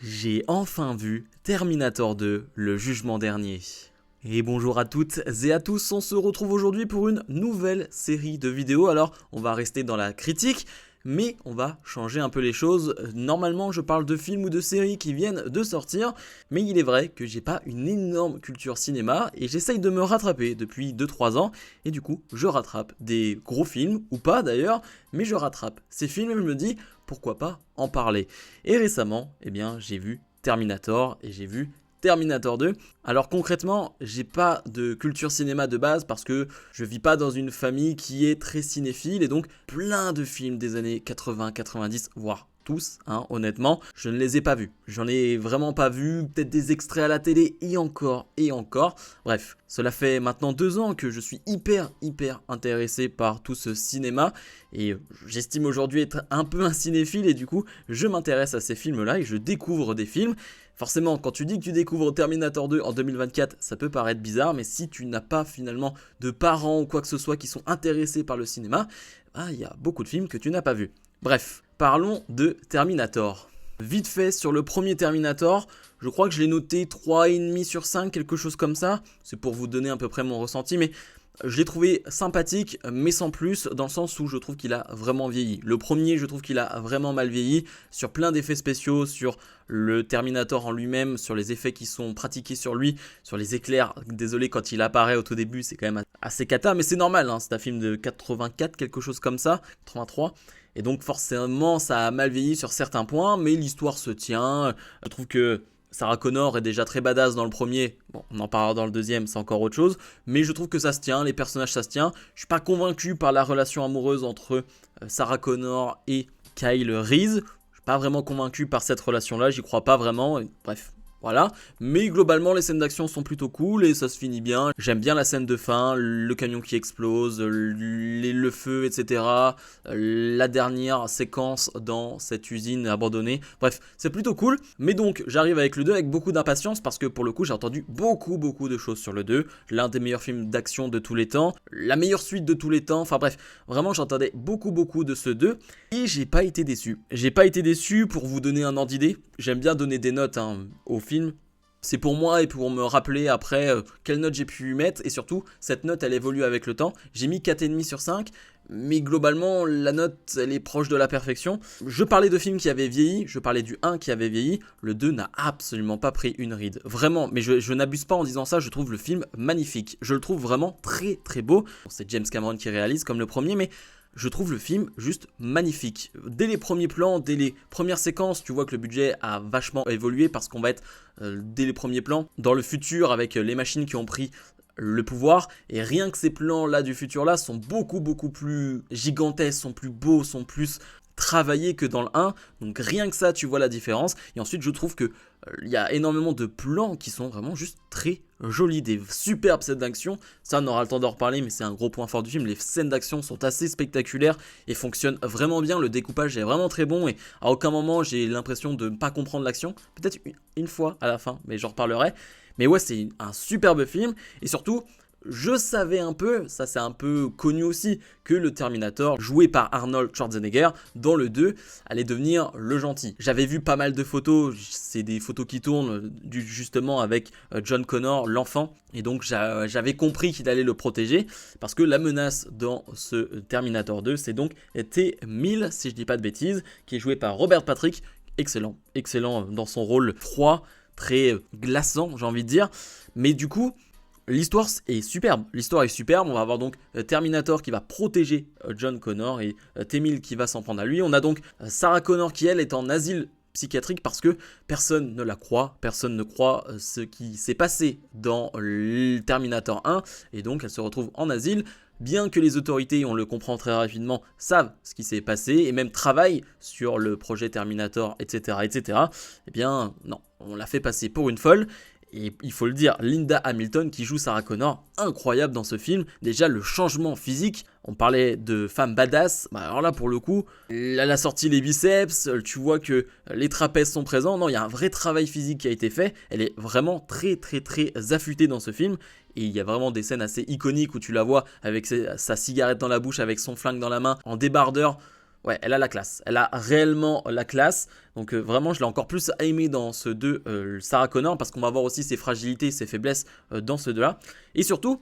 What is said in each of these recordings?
J'ai enfin vu Terminator 2, le jugement dernier. Et bonjour à toutes et à tous, on se retrouve aujourd'hui pour une nouvelle série de vidéos. Alors, on va rester dans la critique, mais on va changer un peu les choses. Normalement, je parle de films ou de séries qui viennent de sortir, mais il est vrai que j'ai pas une énorme culture cinéma et j'essaye de me rattraper depuis 2-3 ans. Et du coup, je rattrape des gros films, ou pas d'ailleurs, mais je rattrape ces films et je me dis pourquoi pas en parler. Et récemment, j'ai vu Terminator et j'ai vu Terminator 2. Alors concrètement, j'ai pas de culture cinéma de base parce que je vis pas dans une famille qui est très cinéphile et donc plein de films des années 80, 90, voire tous, honnêtement, je ne les ai pas vus. J'en ai vraiment pas vu, peut-être des extraits à la télé et encore et encore. Bref, cela fait maintenant 2 ans que je suis hyper intéressé par tout ce cinéma et j'estime aujourd'hui être un peu un cinéphile et du coup je m'intéresse à ces films-là et je découvre des films. Forcément, quand tu dis que tu découvres Terminator 2 en 2024, ça peut paraître bizarre, mais si tu n'as pas finalement de parents ou quoi que ce soit qui sont intéressés par le cinéma, il y a beaucoup de films que tu n'as pas vus. Bref, parlons de Terminator. Vite fait, sur le premier Terminator, je crois que je l'ai noté 3,5 sur 5, quelque chose comme ça. C'est pour vous donner à peu près mon ressenti, mais je l'ai trouvé sympathique, mais sans plus, dans le sens où je trouve qu'il a vraiment vieilli. Le premier, je trouve qu'il a vraiment mal vieilli, sur plein d'effets spéciaux, sur le Terminator en lui-même, sur les effets qui sont pratiqués sur lui, sur les éclairs. Désolé, quand il apparaît au tout début, c'est quand même assez cata, mais c'est normal, c'est un film de 84, quelque chose comme ça, 83. Et donc forcément, ça a mal vieilli sur certains points, mais l'histoire se tient. Je trouve que Sarah Connor est déjà très badass dans le premier, bon on en parlera dans le deuxième, c'est encore autre chose, mais je trouve que ça se tient, les personnages ça se tient. Je suis pas convaincu par la relation amoureuse entre Sarah Connor et Kyle Reese, je suis pas vraiment convaincu par cette relation là, j'y crois pas vraiment, bref. Voilà, mais globalement les scènes d'action sont plutôt cool et ça se finit bien. J'aime bien la scène de fin, le camion qui explose, le feu, etc. La dernière séquence dans cette usine abandonnée. Bref, c'est plutôt cool. Mais donc, j'arrive avec le 2 avec beaucoup d'impatience parce que pour le coup, j'ai entendu beaucoup de choses sur le 2. L'un des meilleurs films d'action de tous les temps, la meilleure suite de tous les temps. Enfin bref, vraiment j'entendais beaucoup de ce 2 et j'ai pas été déçu. J'ai pas été déçu. Pour vous donner un ordre d'idée. J'aime bien donner des notes au film. C'est pour moi et pour me rappeler après quelle note j'ai pu mettre. Et surtout, cette note, elle évolue avec le temps. J'ai mis 4,5 sur 5. Mais globalement, la note, elle est proche de la perfection. Je parlais de films qui avaient vieilli. Je parlais du 1 qui avait vieilli. Le 2 n'a absolument pas pris une ride. Vraiment, mais je n'abuse pas en disant ça. Je trouve le film magnifique. Je le trouve vraiment très beau. C'est James Cameron qui réalise comme le premier, mais je trouve le film juste magnifique. Dès les premiers plans, dès les premières séquences, tu vois que le budget a vachement évolué parce qu'on va être, dès les premiers plans, dans le futur avec les machines qui ont pris le pouvoir. Et rien que ces plans-là du futur-là sont beaucoup plus gigantesques, sont plus beaux, sont plus travaillés que dans le 1. Donc rien que ça, tu vois la différence. Et ensuite, je trouve que il y a énormément de plans qui sont vraiment juste très jolis, des superbes scènes d'action. Ça, on aura le temps d'en reparler, mais c'est un gros point fort du film. Les scènes d'action sont assez spectaculaires et fonctionnent vraiment bien. Le découpage est vraiment très bon et à aucun moment j'ai l'impression de ne pas comprendre l'action. Peut-être une fois à la fin, mais j'en reparlerai. Mais ouais, c'est un superbe film et surtout, je savais un peu, ça c'est un peu connu aussi, que le Terminator, joué par Arnold Schwarzenegger, dans le 2, allait devenir le gentil. J'avais vu pas mal de photos, c'est des photos qui tournent justement avec John Connor, l'enfant, et donc j'avais compris qu'il allait le protéger, parce que la menace dans ce Terminator 2, c'est donc T-1000, si je dis pas de bêtises, qui est joué par Robert Patrick, excellent dans son rôle froid, très glaçant j'ai envie de dire, mais du coup, l'histoire est superbe, on va avoir donc Terminator qui va protéger John Connor et T-1000 qui va s'en prendre à lui. On a donc Sarah Connor qui elle est en asile psychiatrique parce que personne ne la croit, personne ne croit ce qui s'est passé dans le Terminator 1 et donc elle se retrouve en asile. Bien que les autorités, on le comprend très rapidement, savent ce qui s'est passé et même travaillent sur le projet Terminator, etc. Eh bien non, on l'a fait passer pour une folle. Et il faut le dire, Linda Hamilton qui joue Sarah Connor, incroyable dans ce film. Déjà le changement physique, on parlait de femme badass, alors là pour le coup, elle a sorti les biceps, tu vois que les trapèzes sont présents. Non, il y a un vrai travail physique qui a été fait. Elle est vraiment très affûtée dans ce film. Et il y a vraiment des scènes assez iconiques où tu la vois avec sa cigarette dans la bouche, avec son flingue dans la main, en débardeur. Ouais, elle a la classe. Elle a réellement la classe. Donc vraiment, je l'ai encore plus aimé dans ce 2, Sarah Connor, parce qu'on va voir aussi ses fragilités, ses faiblesses dans ce 2-là. Et surtout,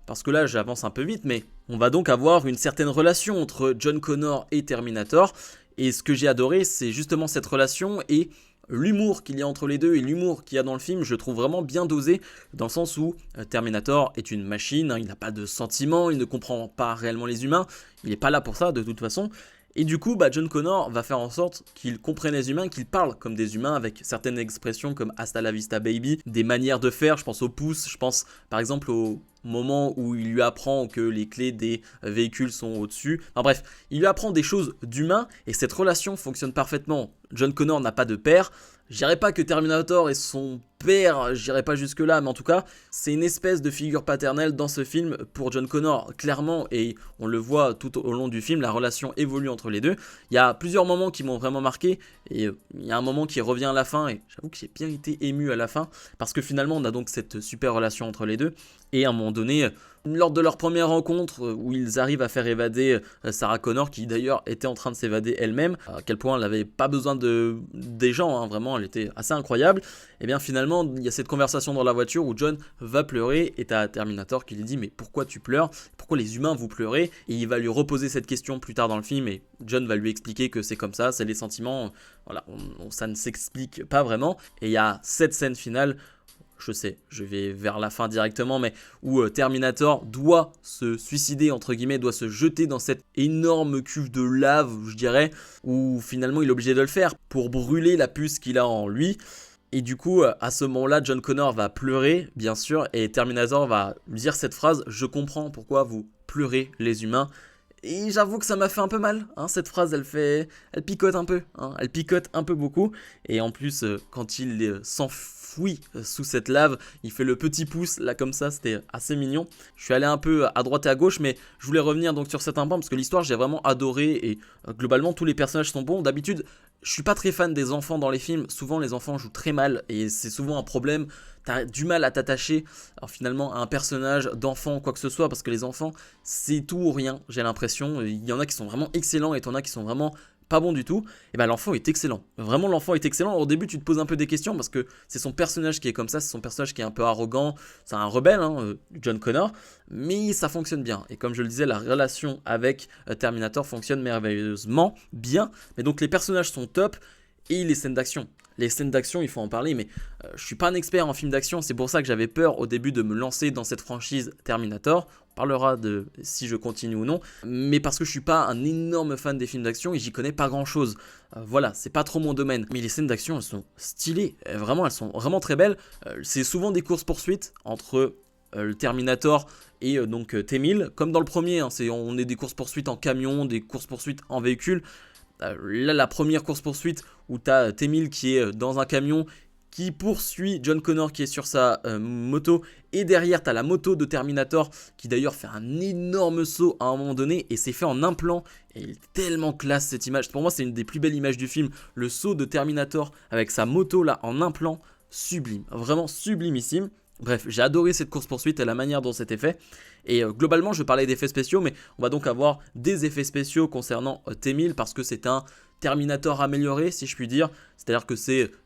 parce que là, j'avance un peu vite, mais on va donc avoir une certaine relation entre John Connor et Terminator. Et ce que j'ai adoré, c'est justement cette relation et l'humour qu'il y a entre les deux et l'humour qu'il y a dans le film, je trouve vraiment bien dosé, dans le sens où Terminator est une machine, hein, il n'a pas de sentiments, il ne comprend pas réellement les humains, il n'est pas là pour ça de toute façon. Et du coup, John Connor va faire en sorte qu'il comprenne les humains, qu'il parle comme des humains avec certaines expressions comme Hasta la vista baby, des manières de faire, je pense au pouce, je pense par exemple au moment où il lui apprend que les clés des véhicules sont au-dessus. Enfin bref, il lui apprend des choses d'humain et cette relation fonctionne parfaitement. John Connor n'a pas de père. Je dirais pas que Terminator est son père, j'irai pas jusque là, mais en tout cas, c'est une espèce de figure paternelle dans ce film pour John Connor, clairement, et on le voit tout au long du film, la relation évolue entre les deux. Il y a plusieurs moments qui m'ont vraiment marqué, et il y a un moment qui revient à la fin, et j'avoue que j'ai bien été ému à la fin, parce que finalement, on a donc cette super relation entre les deux, et à un moment donné, lors de leur première rencontre où ils arrivent à faire évader Sarah Connor, qui d'ailleurs était en train de s'évader elle-même, à quel point elle n'avait pas besoin des gens, hein, vraiment, elle était assez incroyable, et bien finalement, il y a cette conversation dans la voiture où John va pleurer et t'as Terminator qui lui dit mais pourquoi tu pleures? Pourquoi les humains vous pleurez? Et il va lui reposer cette question plus tard dans le film et John va lui expliquer que c'est comme ça, c'est les sentiments, voilà, ça ne s'explique pas vraiment. Et il y a cette scène finale, je sais, je vais vers la fin directement, mais où Terminator doit se suicider, entre guillemets, doit se jeter dans cette énorme cuve de lave, je dirais, où finalement il est obligé de le faire pour brûler la puce qu'il a en lui. Et du coup, à ce moment-là, John Connor va pleurer, bien sûr, et Terminator va dire cette phrase « Je comprends pourquoi vous pleurez les humains ». Et j'avoue que ça m'a fait un peu mal, hein, cette phrase, elle picote un peu, hein, elle picote un peu beaucoup. Et en plus, quand il s'enfuit sous cette lave, il fait le petit pouce, là comme ça, c'était assez mignon. Je suis allé un peu à droite et à gauche, mais je voulais revenir donc sur certains points, parce que l'histoire, j'ai vraiment adoré, et globalement, tous les personnages sont bons. D'habitude, je suis pas très fan des enfants dans les films, souvent les enfants jouent très mal, et c'est souvent un problème. T'as du mal à t'attacher alors finalement à un personnage d'enfant ou quoi que ce soit parce que les enfants c'est tout ou rien, j'ai l'impression. Il y en a qui sont vraiment excellents et t'en as qui sont vraiment pas bons du tout. Et ben l'enfant est excellent, vraiment l'enfant est excellent. Alors, au début tu te poses un peu des questions parce que c'est son personnage qui est comme ça, c'est son personnage qui est un peu arrogant, c'est un rebelle, hein, John Connor, mais ça fonctionne bien. Et comme je le disais, la relation avec Terminator fonctionne merveilleusement bien. Mais donc les personnages sont top et les scènes d'action. Les scènes d'action, il faut en parler, mais je suis pas un expert en film d'action, c'est pour ça que j'avais peur au début de me lancer dans cette franchise Terminator. On parlera de si je continue ou non, mais parce que je suis pas un énorme fan des films d'action et j'y connais pas grand chose. Voilà, c'est pas trop mon domaine. Mais les scènes d'action, elles sont stylées, vraiment, elles sont vraiment très belles. C'est souvent des courses-poursuites entre le Terminator et donc T-1000, comme dans le premier, hein, on est des courses-poursuites en camion, des courses-poursuites en véhicule. Là, la première course-poursuite où tu as T-1000 qui est dans un camion qui poursuit John Connor qui est sur sa moto et derrière tu as la moto de Terminator qui d'ailleurs fait un énorme saut à un moment donné et c'est fait en un plan et il est tellement classe cette image. Pour moi c'est une des plus belles images du film, le saut de Terminator avec sa moto là en un plan, sublime, vraiment sublimissime. Bref, j'ai adoré cette course-poursuite et la manière dont c'était fait. Et globalement, je parlais d'effets spéciaux, mais on va donc avoir des effets spéciaux concernant T-1000 parce que c'est un Terminator amélioré, si je puis dire. C'est-à-dire que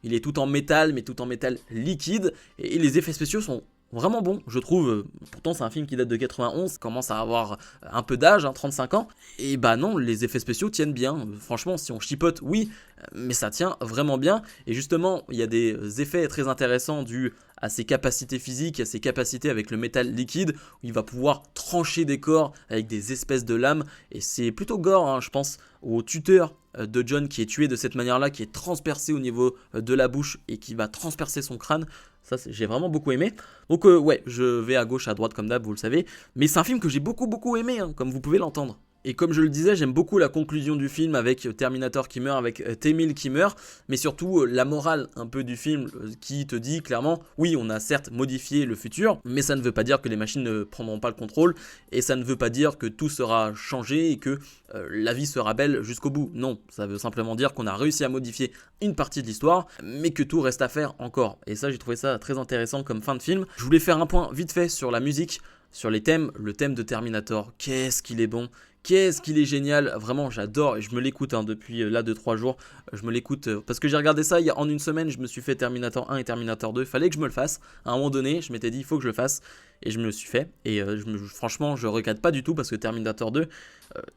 il est tout en métal, mais tout en métal liquide. Et les effets spéciaux sont vraiment bons, je trouve. Pourtant, c'est un film qui date de 91, commence à avoir un peu d'âge, hein, 35 ans. Et bah non, les effets spéciaux tiennent bien. Franchement, si on chipote, oui, mais ça tient vraiment bien. Et justement, il y a des effets très intéressants dus à ses capacités physiques, à ses capacités avec le métal liquide, où il va pouvoir trancher des corps avec des espèces de lames. Et c'est plutôt gore, hein, je pense au tuteur de John qui est tué de cette manière-là, qui est transpercé au niveau de la bouche et qui va transpercer son crâne. Ça, j'ai vraiment beaucoup aimé. Donc ouais, je vais à gauche, à droite comme d'hab, vous le savez. Mais c'est un film que j'ai beaucoup aimé, hein, comme vous pouvez l'entendre. Et comme je le disais, j'aime beaucoup la conclusion du film avec Terminator qui meurt, avec T-1000 qui meurt, mais surtout la morale un peu du film qui te dit clairement, oui, on a certes modifié le futur, mais ça ne veut pas dire que les machines ne prendront pas le contrôle, et ça ne veut pas dire que tout sera changé et que la vie sera belle jusqu'au bout. Non, ça veut simplement dire qu'on a réussi à modifier une partie de l'histoire, mais que tout reste à faire encore. Et ça, j'ai trouvé ça très intéressant comme fin de film. Je voulais faire un point vite fait sur la musique, sur les thèmes, le thème de Terminator, qu'est-ce qu'il est bon, Qu'est-ce qu'il est génial, vraiment j'adore et je me l'écoute depuis là 2-3 jours, je me l'écoute parce que j'ai regardé ça en une semaine, je me suis fait Terminator 1 et Terminator 2, fallait que je me le fasse, à un moment donné je m'étais dit il faut que je le fasse et je me le suis fait et franchement je regrette pas du tout parce que Terminator 2,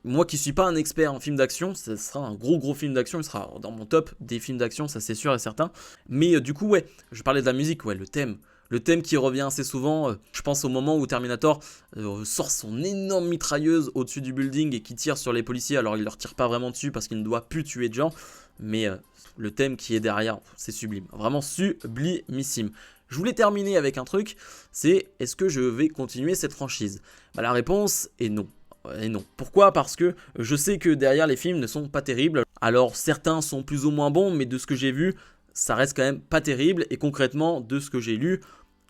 moi qui suis pas un expert en film d'action, ce sera un gros film d'action, il sera dans mon top des films d'action, ça c'est sûr et certain, mais du coup ouais, je parlais de la musique, ouais le thème. Le thème qui revient assez souvent, je pense au moment où Terminator sort son énorme mitrailleuse au-dessus du building et qui tire sur les policiers. Alors il leur tire pas vraiment dessus parce qu'il ne doit plus tuer de gens, mais le thème qui est derrière, c'est sublime, vraiment sublimissime. Je voulais terminer avec un truc, c'est est-ce que je vais continuer cette franchise? Bah, la réponse est non. Et non. Pourquoi? Parce que je sais que derrière les films ne sont pas terribles. Alors certains sont plus ou moins bons, mais de ce que j'ai vu, ça reste quand même pas terrible. Et concrètement, de ce que j'ai lu,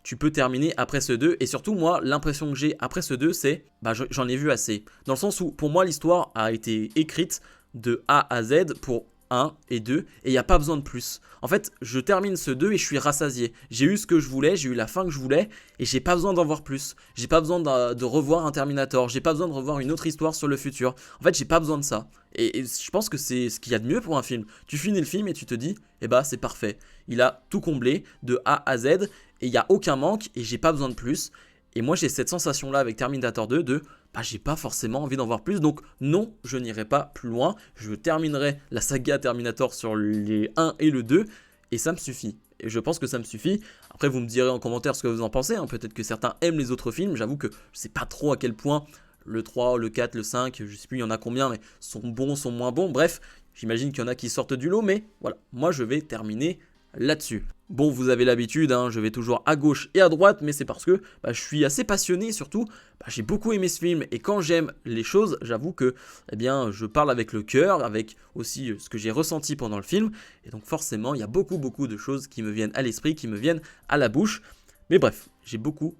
tu peux terminer après ce 2. Et surtout, moi, l'impression que j'ai après ce 2, c'est bah, j'en ai vu assez. Dans le sens où, pour moi, l'histoire a été écrite de A à Z pour 1 et 2. Et il n'y a pas besoin de plus. En fait, je termine ce 2 et je suis rassasié. J'ai eu ce que je voulais, j'ai eu la fin que je voulais. Et j'ai pas besoin d'en voir plus. J'ai pas besoin de revoir un Terminator. J'ai pas besoin de revoir une autre histoire sur le futur. En fait, j'ai pas besoin de ça. Et je pense que c'est ce qu'il y a de mieux pour un film. Tu finis le film et tu te dis, eh bah c'est parfait. Il a tout comblé de A à Z et il n'y a aucun manque et j'ai pas besoin de plus. Et moi j'ai cette sensation là avec Terminator 2 de bah j'ai pas forcément envie d'en voir plus. Donc non, je n'irai pas plus loin. Je terminerai la saga Terminator sur les 1 et le 2 et ça me suffit. Et je pense que ça me suffit. Après vous me direz en commentaire ce que vous en pensez. Peut-être que certains aiment les autres films. J'avoue que je sais pas trop à quel point le 3, le 4, le 5, je sais plus il y en a combien, mais sont bons, sont moins bons. Bref, j'imagine qu'il y en a qui sortent du lot, mais voilà, moi je vais terminer là-dessus. Bon, vous avez l'habitude, je vais toujours à gauche et à droite, mais c'est parce que je suis assez passionné, surtout, j'ai beaucoup aimé ce film, et quand j'aime les choses, j'avoue que eh bien, je parle avec le cœur, avec aussi ce que j'ai ressenti pendant le film, et donc forcément, il y a beaucoup de choses qui me viennent à l'esprit, qui me viennent à la bouche. Mais bref, j'ai beaucoup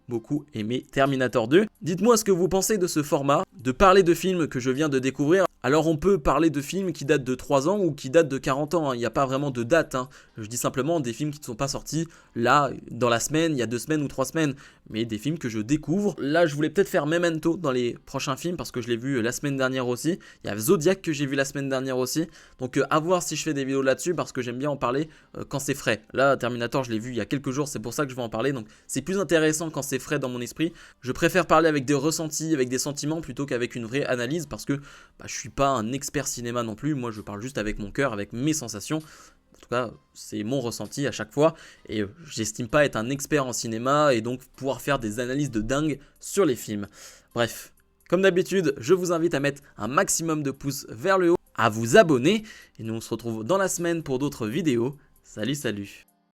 aimé Terminator 2. Dites-moi ce que vous pensez de ce format, de parler de films que je viens de découvrir. Alors on peut parler de films qui datent de 3 ans ou qui datent de 40 ans, il n'y a pas vraiment de date. Je dis simplement des films qui ne sont pas sortis là, dans la semaine, il y a 2 semaines ou 3 semaines, mais des films que je découvre. Là je voulais peut-être faire Memento dans les prochains films parce que je l'ai vu la semaine dernière aussi. Il y a Zodiac que j'ai vu la semaine dernière aussi. Donc à voir si je fais des vidéos là-dessus parce que j'aime bien en parler quand c'est frais. Là Terminator je l'ai vu il y a quelques jours, c'est pour ça que je vais en parler. Donc c'est plus intéressant quand c'est frais dans mon esprit. Je préfère parler avec des ressentis, avec des sentiments plutôt qu'avec une vraie analyse parce que je suis pas un expert cinéma non plus. Moi je parle juste avec mon cœur, avec mes sensations. En tout cas, c'est mon ressenti à chaque fois et j'estime pas être un expert en cinéma et donc pouvoir faire des analyses de dingue sur les films. Bref, comme d'habitude, je vous invite à mettre un maximum de pouces vers le haut, à vous abonner et nous on se retrouve dans la semaine pour d'autres vidéos. Salut